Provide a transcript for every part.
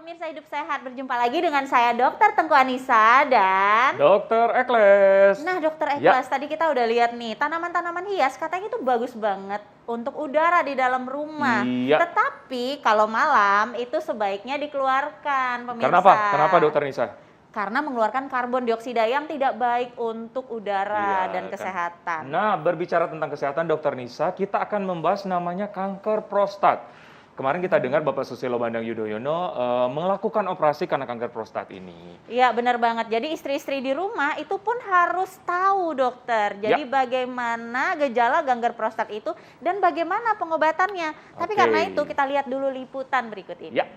pemirsa Hidup Sehat, berjumpa lagi dengan saya Dr. Tengku Anissa dan Dr. Ekles. Nah, Dr. Ekles, tadi kita udah lihat nih, tanaman-tanaman hias katanya itu bagus banget untuk udara di dalam rumah. Iya. Tetapi kalau malam itu sebaiknya dikeluarkan, pemirsa. Kenapa? Kenapa, Dr. Nisa? Karena mengeluarkan karbon dioksida yang tidak baik untuk udara dan kesehatan. Nah, berbicara tentang kesehatan, Dr. Nisa, kita akan membahas namanya kanker prostat. Kemarin kita dengar Bapak Susilo Bambang Yudhoyono melakukan operasi karena kanker prostat ini. Iya, benar banget. Jadi istri-istri di rumah itu pun harus tahu, dokter. Jadi bagaimana gejala kanker prostat itu dan bagaimana pengobatannya. Tapi karena itu kita lihat dulu liputan berikut ini. Ya.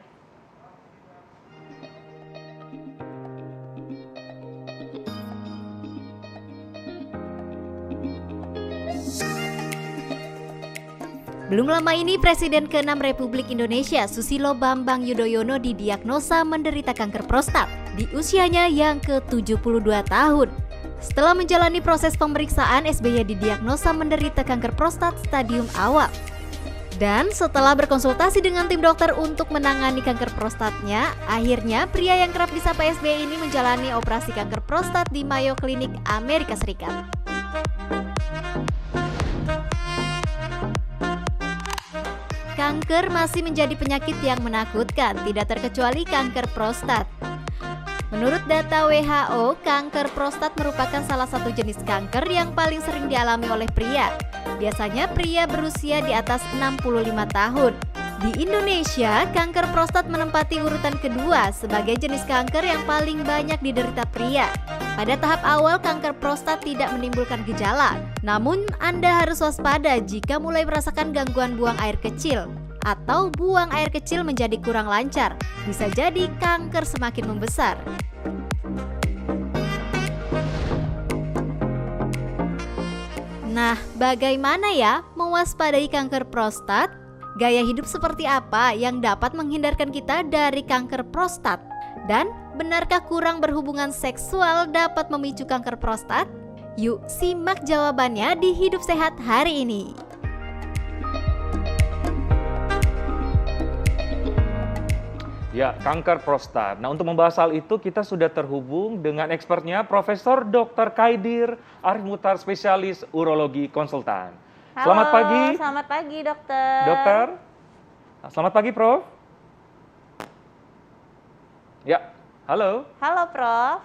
Belum lama ini Presiden ke-6 Republik Indonesia Susilo Bambang Yudhoyono didiagnosa menderita kanker prostat di usianya yang ke-72 tahun. Setelah menjalani proses pemeriksaan, SBY didiagnosa menderita kanker prostat stadium awal. Dan setelah berkonsultasi dengan tim dokter untuk menangani kanker prostatnya, akhirnya pria yang kerap disapa SBY ini menjalani operasi kanker prostat di Mayo Clinic, Amerika Serikat. Kanker masih menjadi penyakit yang menakutkan, tidak terkecuali kanker prostat. Menurut data WHO, kanker prostat merupakan salah satu jenis kanker yang paling sering dialami oleh pria. Biasanya pria berusia di atas 65 tahun. Di Indonesia, kanker prostat menempati urutan kedua sebagai jenis kanker yang paling banyak diderita pria. Pada tahap awal, kanker prostat tidak menimbulkan gejala. Namun, Anda harus waspada jika mulai merasakan gangguan buang air kecil atau buang air kecil menjadi kurang lancar. Bisa jadi kanker semakin membesar. Nah, bagaimana ya mewaspadai kanker prostat? Gaya hidup seperti apa yang dapat menghindarkan kita dari kanker prostat? Dan benarkah kurang berhubungan seksual dapat memicu kanker prostat? Yuk simak jawabannya di Hidup Sehat hari ini. Ya, kanker prostat. Nah, untuk membahas hal itu kita sudah terhubung dengan expertnya Profesor Dr. Kaidir Arif Muhtar, spesialis urologi konsultan. Halo, selamat pagi. Selamat pagi, dokter. Dokter. Selamat pagi, Prof. Ya, halo. Halo, Prof.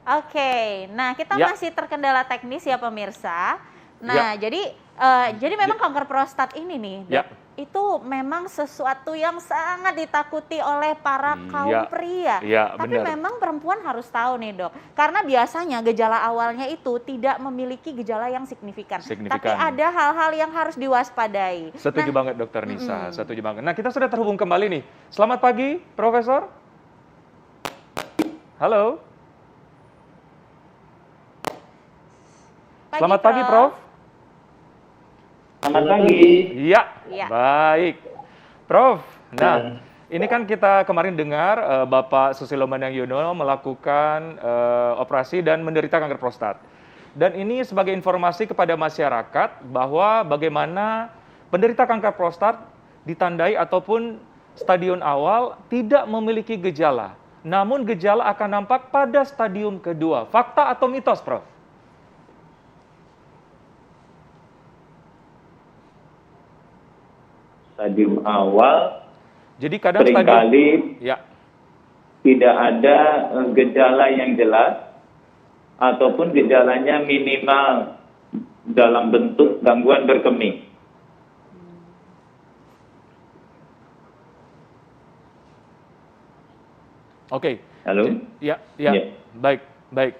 Oke, nah kita masih terkendala teknis ya pemirsa. Nah, jadi memang kanker prostat ini nih, dok, itu memang sesuatu yang sangat ditakuti oleh para kaum pria. Tapi memang perempuan harus tahu nih, dok, karena biasanya gejala awalnya itu tidak memiliki gejala yang signifikan. Tapi ada hal-hal yang harus diwaspadai. Setuju banget, Dokter Nisa. Setuju banget. Nah, kita sudah terhubung kembali nih. Selamat pagi, Profesor. Halo. Selamat pagi, Prof. Selamat pagi. Iya, baik. Prof, nah ini kan kita kemarin dengar Bapak Susilo Bambang Yudhoyono melakukan operasi dan menderita kanker prostat. Dan ini sebagai informasi kepada masyarakat bahwa bagaimana penderita kanker prostat ditandai ataupun stadium awal tidak memiliki gejala. Namun gejala akan nampak pada stadium kedua. Fakta atau mitos, Prof? Stadium awal, jadi kadang seringkali tidak ada gejala yang jelas ataupun gejalanya minimal dalam bentuk gangguan berkemih. Oke. Halo? Ya. Baik.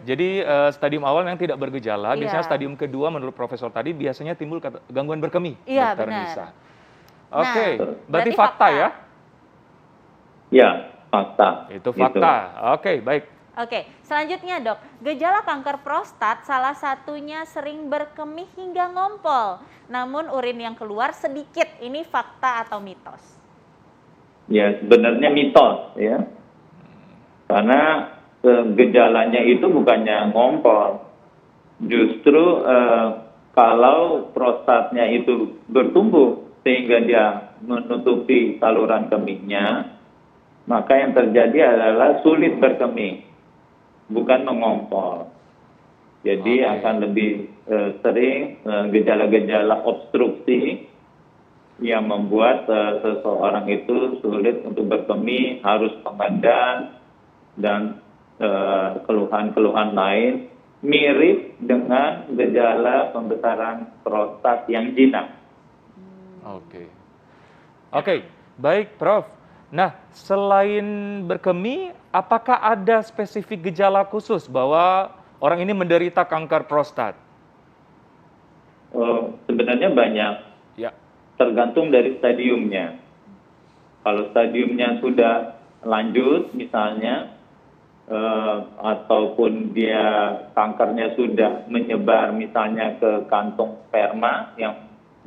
Jadi stadium awal yang tidak bergejala, biasanya stadium kedua menurut Profesor tadi biasanya timbul gangguan berkemih, Iya, Dokter benar. Nisa. Oke, berarti fakta ya? Ya, fakta. Itu fakta. Oke, baik. Oke, selanjutnya, dok, gejala kanker prostat salah satunya sering berkemih hingga ngompol. Namun urin yang keluar sedikit. Ini fakta atau mitos? Ya, sebenarnya mitos ya. Karena gejalanya itu bukannya ngompol. Justru kalau prostatnya itu bertumbuh sehingga dia menutupi saluran kemihnya, maka yang terjadi adalah sulit berkemih, bukan mengompol. Jadi akan lebih sering gejala-gejala obstruksi yang membuat seseorang itu sulit untuk berkemih, harus pengadan, dan keluhan-keluhan lain mirip dengan gejala pembesaran prostat yang jinak. Oke, baik Prof. Nah, selain berkemih, apakah ada spesifik gejala khusus bahwa orang ini menderita kanker prostat? Sebenarnya banyak, Ya. tergantung dari stadiumnya. Kalau stadiumnya sudah lanjut misalnya, ataupun dia kankernya sudah menyebar misalnya ke kantong sperma yang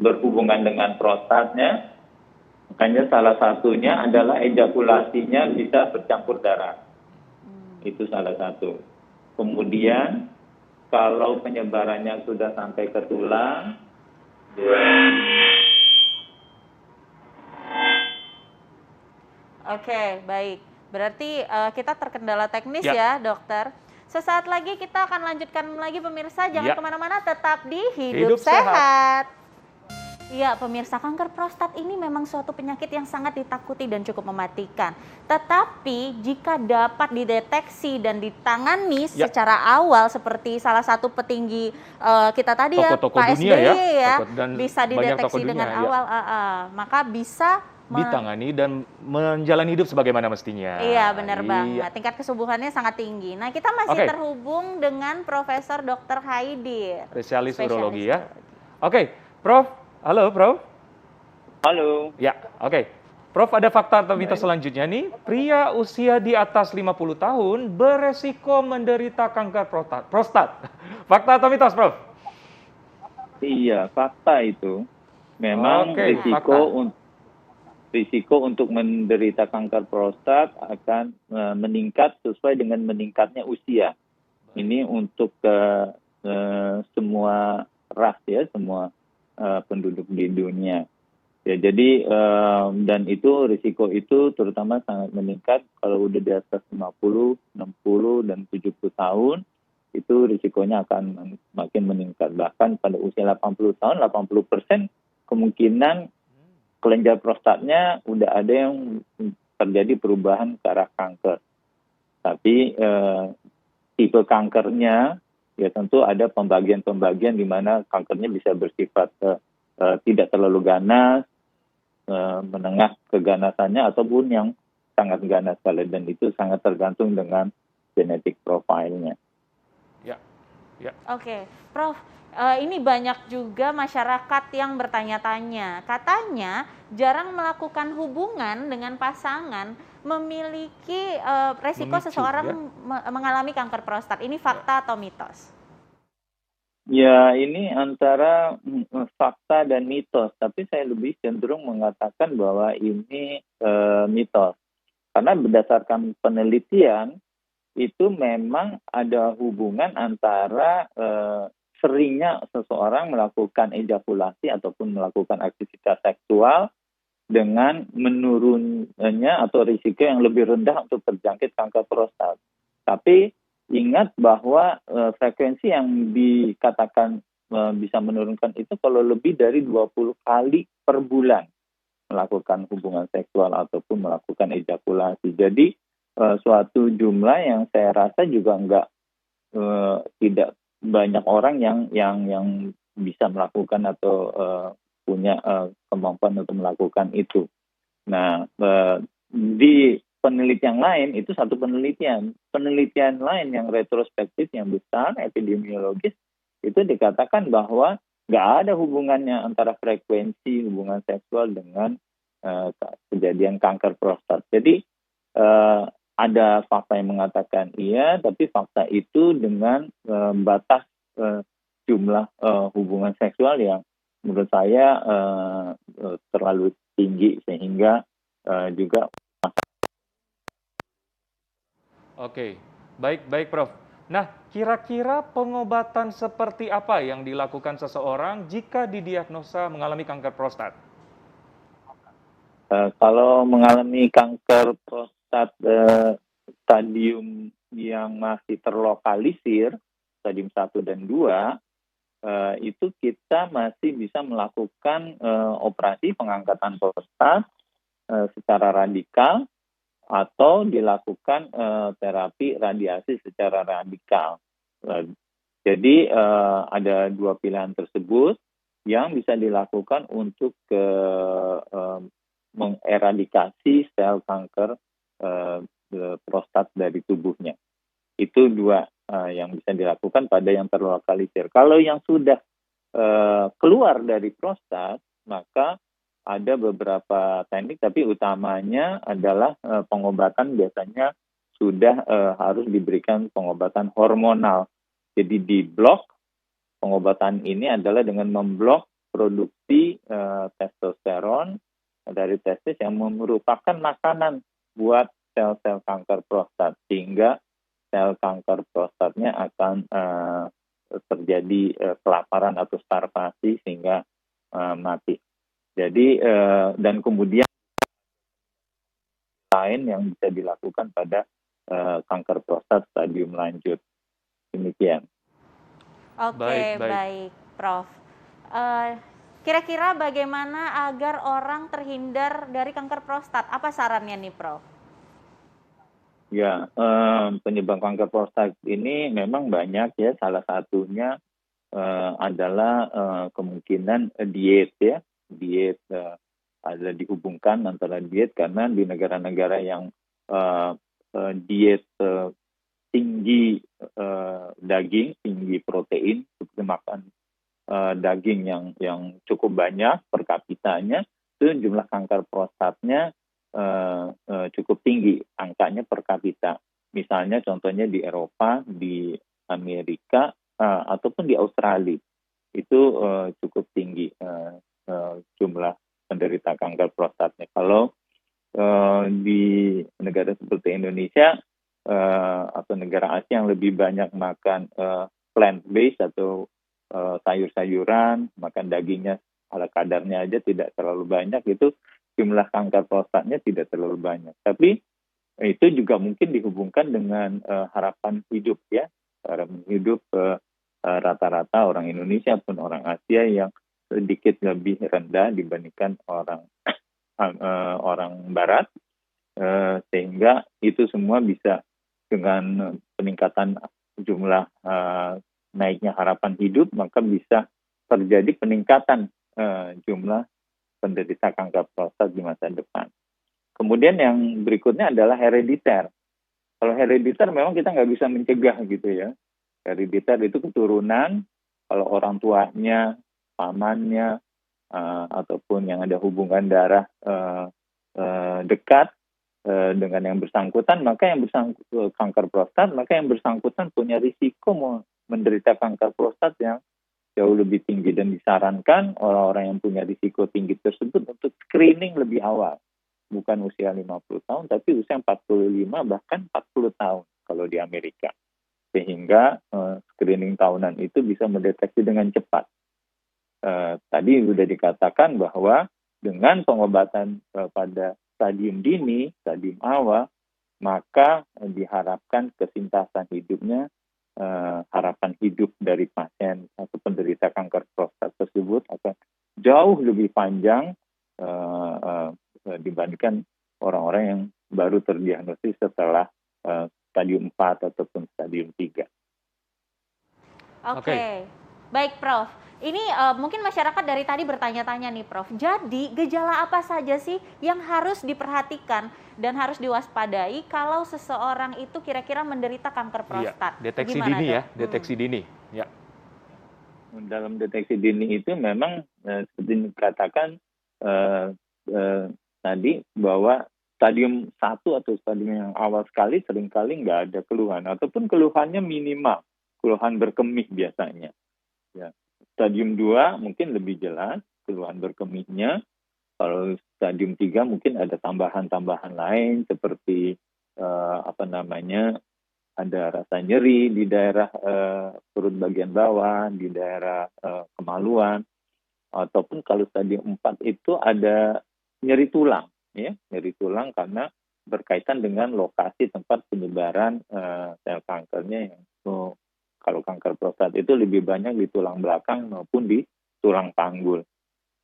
berhubungan dengan prostatnya, makanya salah satunya adalah ejakulasinya bisa bercampur darah. Itu salah satu. Kemudian kalau penyebarannya sudah sampai ke tulang, Oke, baik. Berarti kita terkendala teknis Ya. ya, dokter. Sesaat lagi kita akan lanjutkan lagi pemirsa, jangan Ya. kemana-mana, tetap di Hidup Hidup Sehat. Iya, pemirsa, kanker prostat ini memang suatu penyakit yang sangat ditakuti dan cukup mematikan. Tetapi jika dapat dideteksi dan ditangani Ya. secara awal seperti salah satu petinggi kita tadi ya, Tokoh-tokoh Pak dunia SBY ya, dan bisa banyak tokoh dideteksi dunia, dengan ya. awal, maka bisa Ditangani dan menjalani hidup sebagaimana mestinya. Iya, benar Iya. banget. Tingkat kesubuhannya sangat tinggi. Nah, kita masih Oke. terhubung dengan Profesor Dr. Haidir, Spesialis urologi urologi. ya. Oke, Prof. Halo, Prof. halo. Ya, oke. Prof, ada fakta atau mitos selanjutnya nih. Pria usia di atas 50 tahun beresiko menderita kanker prostat. Fakta atau mitos, Prof? Iya, fakta itu. Memang Oke, risiko untuk menderita kanker prostat akan meningkat sesuai dengan meningkatnya usia. Ini untuk semua ras ya, semua penduduk di dunia. Ya, jadi dan itu risiko itu terutama sangat meningkat kalau udah di atas 50, 60 dan 70 tahun, itu risikonya akan makin meningkat. Bahkan pada usia 80 tahun, 80% kemungkinan kelenjar prostatnya udah ada yang terjadi perubahan ke arah kanker. Tapi tipe kankernya ya tentu ada pembagian-pembagian di mana kankernya bisa bersifat tidak terlalu ganas, menengah keganasannya, ataupun yang sangat ganas sekali, dan itu sangat tergantung dengan genetik profilnya. Oke, Prof. Ini banyak juga masyarakat yang bertanya-tanya. Katanya jarang melakukan hubungan dengan pasangan memiliki resiko Memicu, seseorang mengalami kanker prostat. Ini fakta atau mitos? Ya, ini antara fakta dan mitos, tapi saya lebih cenderung mengatakan bahwa ini mitos. Karena berdasarkan penelitian, itu memang ada hubungan antara seringnya seseorang melakukan ejakulasi ataupun melakukan aktivitas seksual dengan menurunnya atau risiko yang lebih rendah untuk terjangkit kanker prostat. Tapi ingat bahwa frekuensi yang dikatakan bisa menurunkan itu kalau lebih dari 20 kali per bulan melakukan hubungan seksual ataupun melakukan ejakulasi. Jadi suatu jumlah yang saya rasa juga tidak banyak orang yang bisa melakukan atau punya kemampuan untuk melakukan itu. Nah, di penelitian lain, itu satu penelitian. Penelitian lain yang retrospektif, yang besar, epidemiologis, itu dikatakan bahwa nggak ada hubungannya antara frekuensi hubungan seksual dengan kejadian kanker prostat. Jadi ada fakta yang mengatakan iya, tapi fakta itu dengan batas jumlah hubungan seksual yang menurut saya terlalu tinggi, sehingga juga. Oke, baik Prof. Nah, kira-kira pengobatan seperti apa yang dilakukan seseorang jika didiagnosa mengalami kanker prostat? Kalau mengalami kanker prostat stadium yang masih terlokalisir, stadium 1 dan 2, itu kita masih bisa melakukan operasi pengangkatan prostat secara radikal atau dilakukan terapi radiasi secara radikal. Jadi ada dua pilihan tersebut yang bisa dilakukan untuk mengeradikasi sel kanker prostat dari tubuhnya. Itu dua yang bisa dilakukan pada yang terlokalisir. Kalau yang sudah keluar dari prostat, maka ada beberapa teknik, tapi utamanya adalah pengobatan biasanya sudah harus diberikan pengobatan hormonal. Jadi di blok, pengobatan ini adalah dengan memblok produksi testosteron dari testis yang merupakan makanan buat sel-sel kanker prostat, sehingga sel kanker prostatnya akan terjadi kelaparan atau starvasi sehingga mati. Jadi dan kemudian lain yang bisa dilakukan pada kanker prostat stadium lanjut. Demikian. Oke, baik, Prof. Kira-kira bagaimana agar orang terhindar dari kanker prostat? Apa sarannya nih, Prof? Ya, penyebab kanker prostat ini memang banyak ya. Salah satunya adalah kemungkinan diet ya. Diet ada dihubungkan antara diet, karena di negara-negara yang diet tinggi daging, tinggi protein, seperti makan daging yang cukup banyak per kapitanya, itu jumlah kanker prostatnya cukup tinggi angkanya per kapita. Misalnya contohnya di Eropa, di Amerika, ataupun di Australia, itu cukup tinggi jumlah penderita kanker prostatnya. Kalau di negara seperti Indonesia atau negara Asia yang lebih banyak makan plant-based atau sayur-sayuran, makan dagingnya ala kadarnya aja, tidak terlalu banyak, itu jumlah kanker prostatnya tidak terlalu banyak. Tapi itu juga mungkin dihubungkan dengan harapan hidup ya. Harapan hidup rata-rata orang Indonesia pun orang Asia yang sedikit lebih rendah dibandingkan orang Barat, sehingga itu semua bisa dengan peningkatan jumlah naiknya harapan hidup, maka bisa terjadi peningkatan jumlah penderita kanker prostat di masa depan. Kemudian yang berikutnya adalah herediter. Kalau herediter memang kita nggak bisa mencegah gitu ya. Herediter itu keturunan, kalau orang tuanya, pamannya, ataupun yang ada hubungan darah dekat dengan yang bersangkutan, maka yang kanker prostat, maka yang bersangkutan punya risiko menderita kanker prostat yang jauh lebih tinggi, dan disarankan orang-orang yang punya risiko tinggi tersebut untuk screening lebih awal. Bukan usia 50 tahun, tapi usia 45 bahkan 40 tahun kalau di Amerika. Sehingga screening tahunan itu bisa mendeteksi dengan cepat. Tadi sudah dikatakan bahwa dengan pengobatan pada stadium dini, stadium awal, maka diharapkan kesintasan hidupnya, harapan hidup dari pasien atau penderita kanker prostat tersebut akan jauh lebih panjang dibandingkan orang-orang yang baru terdiagnosis setelah stadium 4 ataupun stadium 3. Oke. Baik, Prof. Ini mungkin masyarakat dari tadi bertanya-tanya nih, Prof. Jadi gejala apa saja sih yang harus diperhatikan dan harus diwaspadai kalau seseorang itu kira-kira menderita kanker prostat? Iya, deteksi Gimana, dini Dok? ya, deteksi dini. Ya. Dalam deteksi dini itu memang seperti dikatakan tadi, bahwa stadium 1 atau stadium yang awal sekali seringkali nggak ada keluhan, ataupun keluhannya minimal, keluhan berkemih biasanya. Ya. Stadium 2 mungkin lebih jelas keluhan berkemihnya. Kalau stadium 3 mungkin ada tambahan-tambahan lain seperti ada rasa nyeri di daerah perut bagian bawah, di daerah kemaluan, ataupun kalau stadium 4 itu ada nyeri tulang. ya, nyeri tulang karena berkaitan dengan lokasi tempat penyebaran sel kankernya yang kalau kanker prostat itu lebih banyak di tulang belakang maupun di tulang panggul.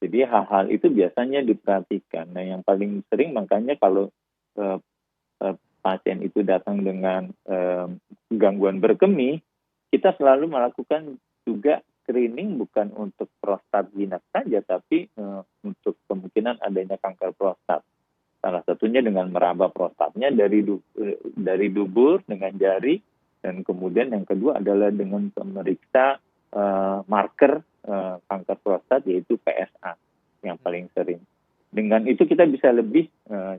Jadi hal-hal itu biasanya diperhatikan. Nah, yang paling sering makanya kalau pasien itu datang dengan gangguan berkemih, kita selalu melakukan juga screening bukan untuk prostat jinak saja, tapi untuk kemungkinan adanya kanker prostat. Salah satunya dengan meraba prostatnya dari dubur dengan jari, dan kemudian yang kedua adalah dengan memeriksa marker kanker prostat yaitu PSA yang paling sering. Dengan itu kita bisa lebih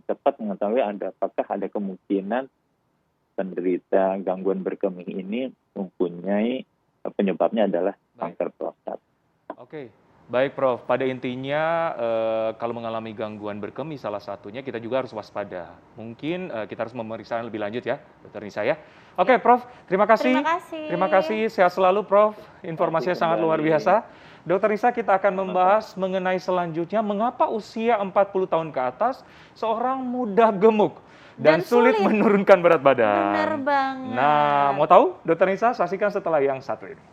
cepat mengetahui apakah ada kemungkinan penderita gangguan berkemih ini mempunyai penyebabnya adalah kanker prostat. Oke, baik Prof. Pada intinya kalau mengalami gangguan berkemih salah satunya kita juga harus waspada. Mungkin kita harus memeriksa lebih lanjut ya, Dr. Nisa ya. Oke, Prof. Terima kasih. Terima kasih. Terima kasih. Sehat selalu, Prof. Informasinya sangat luar biasa. Dr. Nisa, kita akan membahas mengenai selanjutnya mengapa usia 40 tahun ke atas seorang mudah gemuk dan sulit menurunkan berat badan. Benar banget. Nah, mau tahu Dr. Nisa? Saksikan setelah yang satu ini.